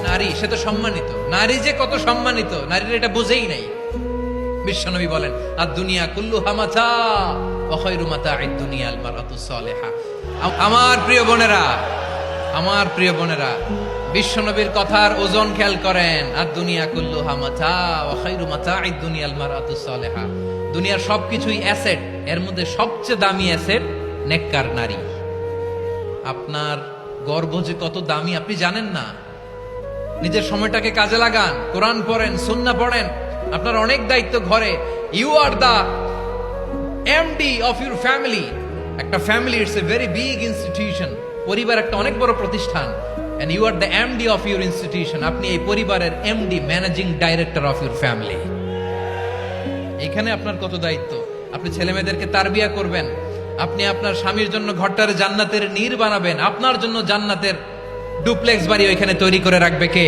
নারী সে তো সম্মানিত, নারী যে কত সম্মানিত নারীর এটা বুঝেই নাই। বিশ্বনবী বলেন আর দুনিয়া কুল্লুহা মাতা ওয়া খায়রু মাতা'আদ দুনিয়া আল মারআতুস সালিহা। আমার প্রিয় বোনেরা, আমার প্রিয় বোনেরা, বিশ্বনবীর কথার ওজন খেয়াল করেন। আর দুনিয়া কুল্লুহা মাতা ওয়া খায়রু মাতা'আদ দুনিয়া আল মারআতুস সালিহা। দুনিয়ার সবকিছুই অ্যাসেট, এর মধ্যে সবচেয়ে দামি অ্যাসেট নেককার নারী। আপনার গর্ভ যে কত দামি আপনি জানেন না। নিজের সময়টাকে কাজে লাগান, কোরআন পড়েন, সুন্নাহ পড়েন। আপনার অনেক দায়িত্ব ঘরে। You are the MD of your family. একটা family it's a very big institution. পরিবার একটা অনেক বড় প্রতিষ্ঠান। And you are the MD of your institution. আপনি এই পরিবারের MD, managing director of your family. এখানে আপনার কত দায়িত্ব। আপনি ছেলে মেয়েদেরকে তারবিয়া করবেন, আপনি আপনার স্বামীর জন্য ঘরটার জান্নাতের নীড় বানাবেন, আপনার জন্য জান্নাতের ডুপ্লেক্স বাড়ি ওইখানে তৈরি করে রাখবে কে?